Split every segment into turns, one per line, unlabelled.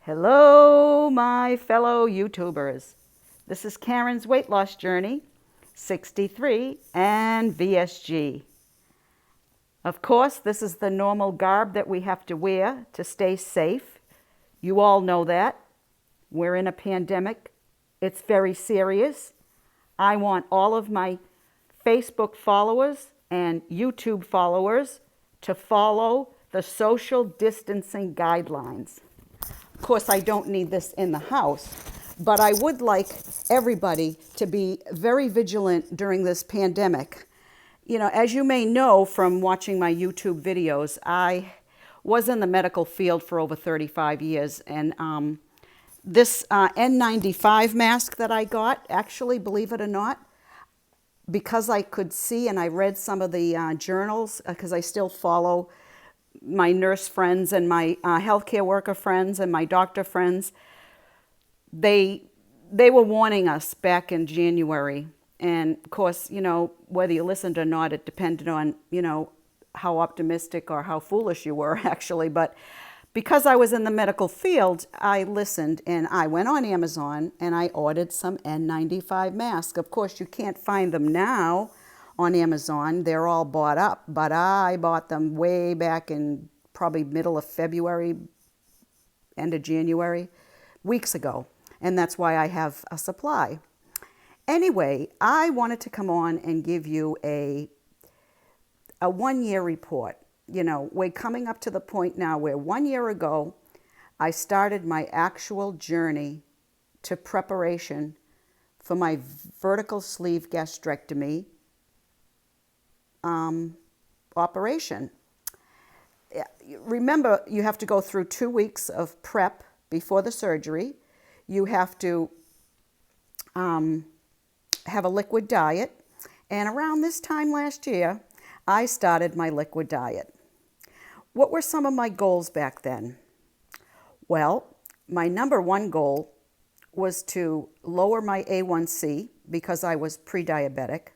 Hello, my fellow YouTubers. This is Karen's weight loss journey, 63 and VSG. Of course, this is the normal garb that we have to wear to stay safe. You all know that. We're in a pandemic. It's very serious. I want all of my Facebook followers and YouTube followers to follow the social distancing guidelines. Of course, I don't need this in the house, but I would like everybody to be very vigilant during this pandemic. You know, as you may know from watching my YouTube videos, I was in the medical field for over 35 years, and this N95 mask that I got, actually, believe it or not, because I could see and I read some of the journals, because I still follow my nurse friends and my healthcare worker friends and my doctor friends, they were warning us back in January. And of course, you know, whether you listened or not, it depended on, you know, how optimistic or how foolish you were actually. But because I was in the medical field, I listened and I went on Amazon and I ordered some N95 masks. Of course, you can't find them now on Amazon. They're all bought up, but I bought them way back in probably middle of February, end of January, weeks ago. And that's why I have a supply. Anyway, I wanted to come on and give you a 1-year report. You know, we're coming up to the point now where 1 year ago, I started my actual journey to preparation for my vertical sleeve gastrectomy operation. Remember, you have to go through 2 weeks of prep before the surgery. You have to have a liquid diet. And around this time last year, I started my liquid diet. What were some of my goals back then? Well, my number one goal was to lower my A1C because I was pre-diabetic.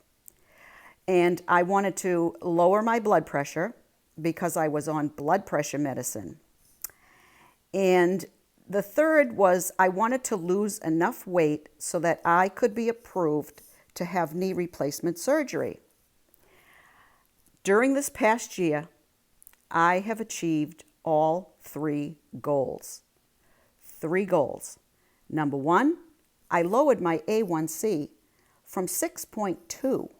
And I wanted to lower my blood pressure because I was on blood pressure medicine. And the third was I wanted to lose enough weight so that I could be approved to have knee replacement surgery. During this past year, I have achieved all 3 goals. 3 goals. Number 1, I lowered my A1C from 6.2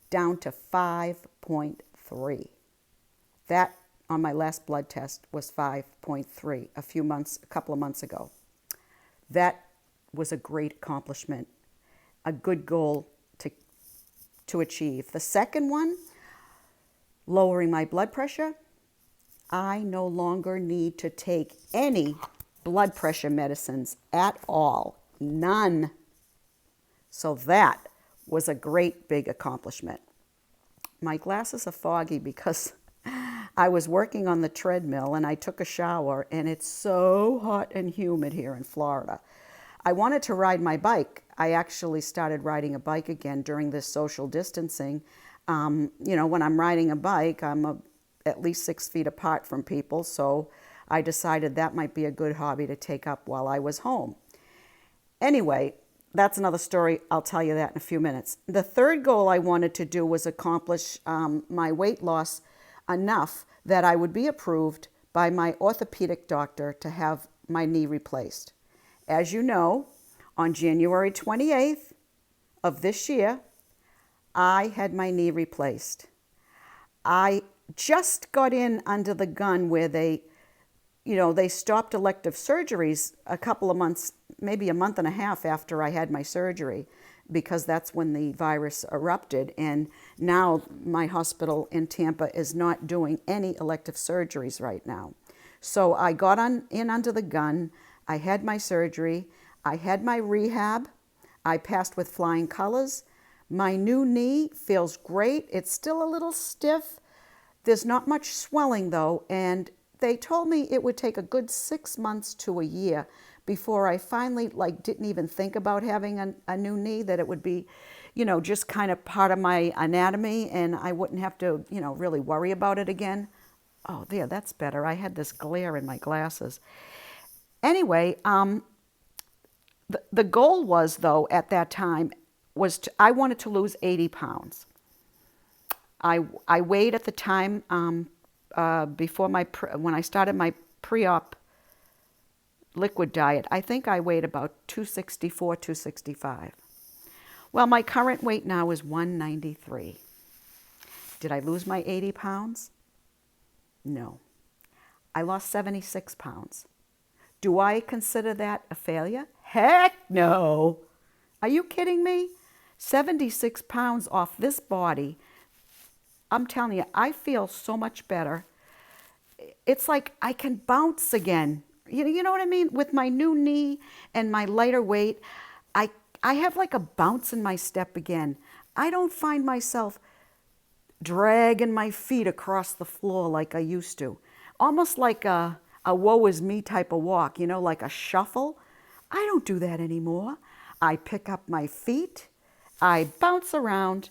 down to 5.3. That on my last blood test was 5.3 a couple of months ago. That was a great accomplishment, a good goal to achieve. The second one, lowering my blood pressure. I no longer need to take any blood pressure medicines at all, none. So that was a great big accomplishment. My glasses are foggy because I was working on the treadmill and I took a shower and it's so hot and humid here in Florida. I wanted to ride my bike. I actually started riding a bike again during this social distancing. You know, when I'm riding a bike, I'm at least 6 feet apart from people, so I decided that might be a good hobby to take up while I was home. Anyway, that's another story. I'll tell you that in a few minutes. The third goal I wanted to do was accomplish my weight loss enough that I would be approved by my orthopedic doctor to have my knee replaced. As you know, on January 28th of this year, I had my knee replaced. I just got in under the gun where they stopped elective surgeries a couple of months, maybe a month and a half after I had my surgery, because that's when the virus erupted. And now my hospital in Tampa is not doing any elective surgeries right now. So I got in under the gun. I had my surgery. I had my rehab. I passed with flying colors. My new knee feels great. It's still a little stiff. There's not much swelling though, and they told me it would take a good 6 months to a year before I finally didn't even think about having a new knee, that it would be, you know, just kind of part of my anatomy and I wouldn't have to, you know, really worry about it again. Oh, there, that's better. I had this glare in my glasses. Anyway, the goal was, though, at that time, I wanted to lose 80 pounds. I weighed at the time, before when I started my pre-op liquid diet, I think I weighed about 264, 265. Well, my current weight now is 193. Did I lose my 80 pounds? No. I lost 76 pounds. Do I consider that a failure? Heck no. Are you kidding me? 76 pounds off this body. I'm telling you, I feel so much better. It's like I can bounce again. You know what I mean? With my new knee and my lighter weight, I have like a bounce in my step again. I don't find myself dragging my feet across the floor like I used to. Almost like a woe is me type of walk, like a shuffle. I don't do that anymore. I pick up my feet, I bounce around,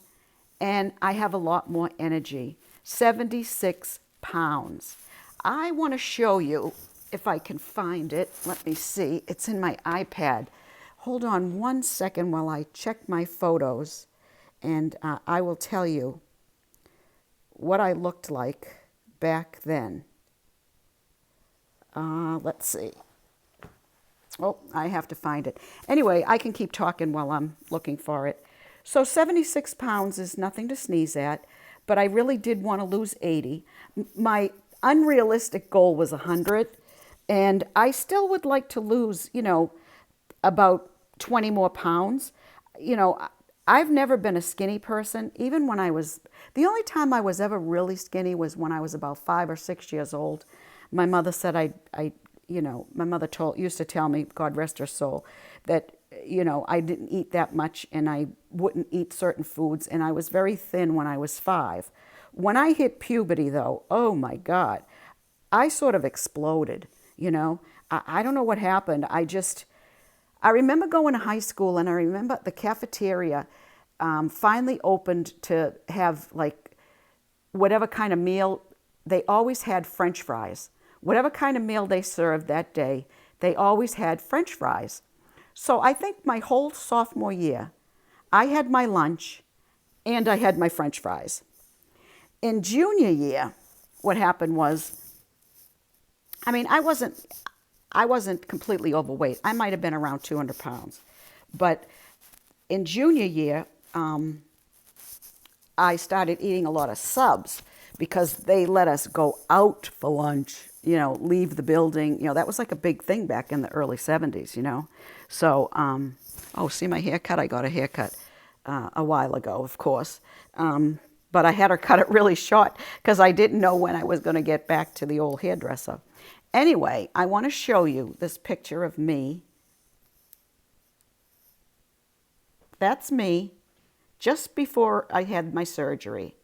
and I have a lot more energy. 76 pounds. I want to show you, if I can find it. Let me see. It's in my iPad. Hold on one second while I check my photos, and I will tell you what I looked like back then. Let's see. Oh, I have to find it. Anyway, I can keep talking while I'm looking for it. So 76 pounds is nothing to sneeze at, but I really did want to lose 80. My unrealistic goal was 100, and I still would like to lose, about 20 more pounds. I've never been a skinny person. Even when the only time I was ever really skinny was when I was about 5 or 6 years old. My mother said my mother used to tell me, God rest her soul, that, I didn't eat that much and I wouldn't eat certain foods, and I was very thin when I was 5. When I hit puberty, though, oh my God, I sort of exploded, I don't know what happened. I remember going to high school, and I remember the cafeteria finally opened to have like whatever kind of meal. They always had French fries. Whatever kind of meal they served that day, they always had French fries. So I think my whole sophomore year, I had my lunch and I had my French fries. In junior year, what happened was, I wasn't completely overweight. I might have been around 200 pounds. But in junior year, I started eating a lot of subs because they let us go out for lunch, leave the building. That was like a big thing back in the early 70s, So, see my haircut? I got a haircut a while ago, of course. But I had her cut it really short because I didn't know when I was going to get back to the old hairdresser. Anyway, I want to show you this picture of me. That's me just before I had my surgery.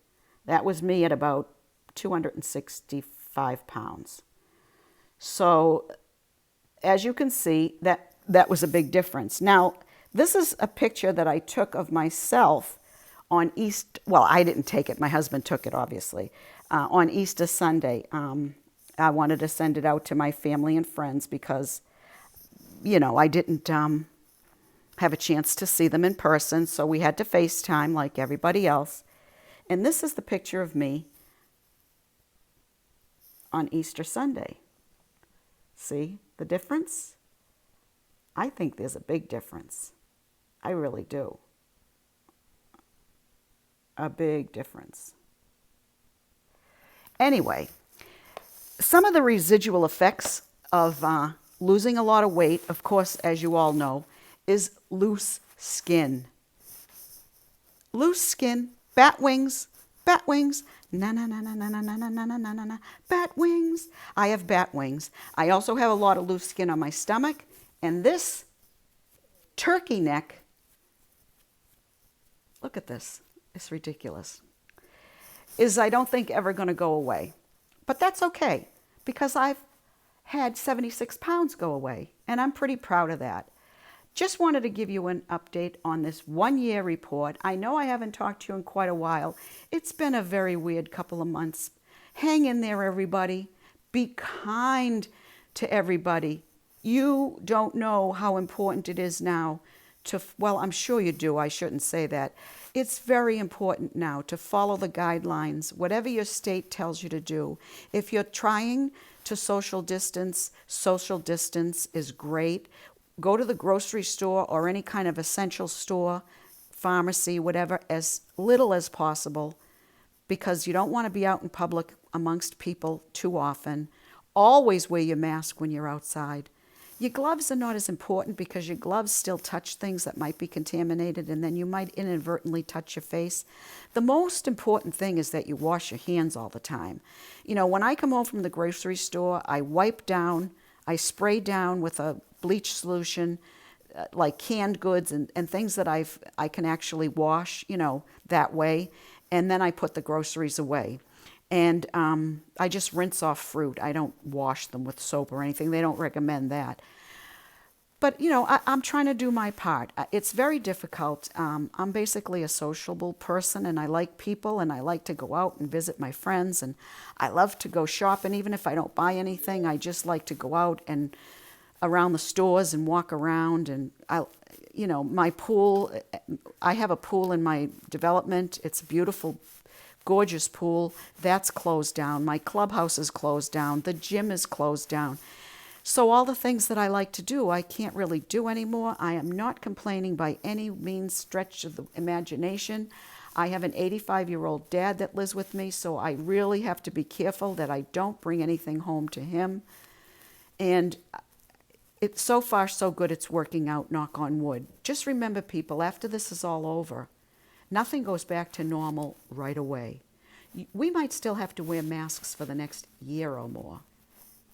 That was me at about 265 pounds. So as you can see, that was a big difference. Now, this is a picture that I took of myself on I didn't take it. My husband took it, obviously, on Easter Sunday. I wanted to send it out to my family and friends because, I didn't have a chance to see them in person, so we had to FaceTime like everybody else. And this is the picture of me on Easter Sunday. See the difference? I think there's a big difference. I really do. A big difference. Anyway, some of the residual effects of losing a lot of weight, of course, as you all know, is loose skin. Loose skin, bat wings, na na na na na na na na na na na na, bat wings. I have bat wings. I also have a lot of loose skin on my stomach, and this turkey neck, look at this, it's ridiculous, is I don't think ever going to go away. But that's okay, because I've had 76 pounds go away, and I'm pretty proud of that. Just wanted to give you an update on this 1-year report. I know I haven't talked to you in quite a while. It's been a very weird couple of months. Hang in there, everybody. Be kind to everybody. You don't know how important it is now to, well, I'm sure you do. I shouldn't say that. It's very important now to follow the guidelines, whatever your state tells you to do. If you're trying to social distance is great. Go to the grocery store or any kind of essential store, pharmacy, whatever, as little as possible, because you don't want to be out in public amongst people too often. Always wear your mask when you're outside. Your gloves are not as important because your gloves still touch things that might be contaminated, and then you might inadvertently touch your face. The most important thing is that you wash your hands all the time. You know, when I come home from the grocery store, I wipe down, I spray down with a bleach solution, like canned goods and things that I can actually wash, you know, that way. And then I put the groceries away. And I just rinse off fruit. I don't wash them with soap or anything. They don't recommend that. But, you know, I'm trying to do my part. It's very difficult. I'm basically a sociable person, and I like people, and I like to go out and visit my friends, and I love to go shopping. Even if I don't buy anything, I just like to go out and around the stores and walk around. And you know, my pool, I have a pool in my development. It's a beautiful, gorgeous pool. That's closed down. My clubhouse is closed down. The gym is closed down. So all the things that I like to do, I can't really do anymore. I am not complaining by any means stretch of the imagination. I have an 85-year-old dad that lives with me, so I really have to be careful that I don't bring anything home to him. And it's so far so good. It's working out, knock on wood. Just remember, people, after this is all over, nothing goes back to normal right away. We might still have to wear masks for the next year or more.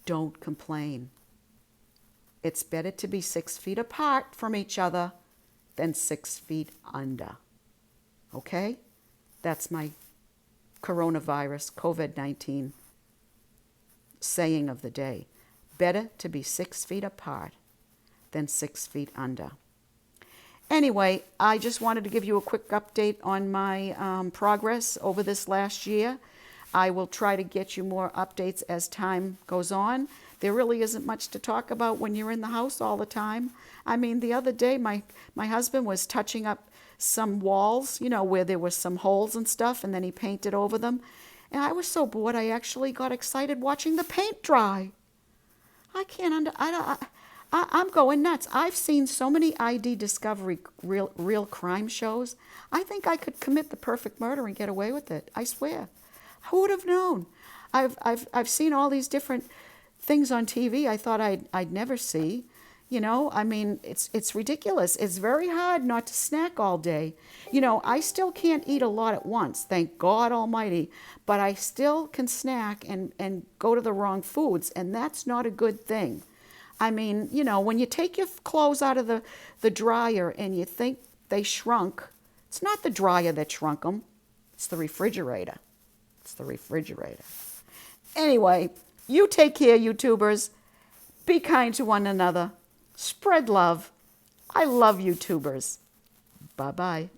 Don't complain. It's better to be 6 feet apart from each other than 6 feet under. Okay? That's my coronavirus, COVID-19 saying of the day. Better to be 6 feet apart than 6 feet under. Anyway, I just wanted to give you a quick update on my progress over this last year. I will try to get you more updates as time goes on. There really isn't much to talk about when you're in the house all the time. I mean, the other day, my husband was touching up some walls, you know, where there was some holes and stuff, and then he painted over them. And I was so bored, I actually got excited watching the paint dry. I'm going nuts. I've seen so many ID Discovery real crime shows. I think I could commit the perfect murder and get away with it. I swear. Who would have known? I've seen all these different things on TV I thought I'd never see. You know, I mean, it's ridiculous. It's very hard not to snack all day. You know, I still can't eat a lot at once, thank God Almighty, but I still can snack and go to the wrong foods, and that's not a good thing. I mean, you know, when you take your clothes out of the dryer and you think they shrunk, it's not the dryer that shrunk them, it's the refrigerator. It's the refrigerator. Anyway, you take care, YouTubers. Be kind to one another. Spread love. I love YouTubers. Bye-bye.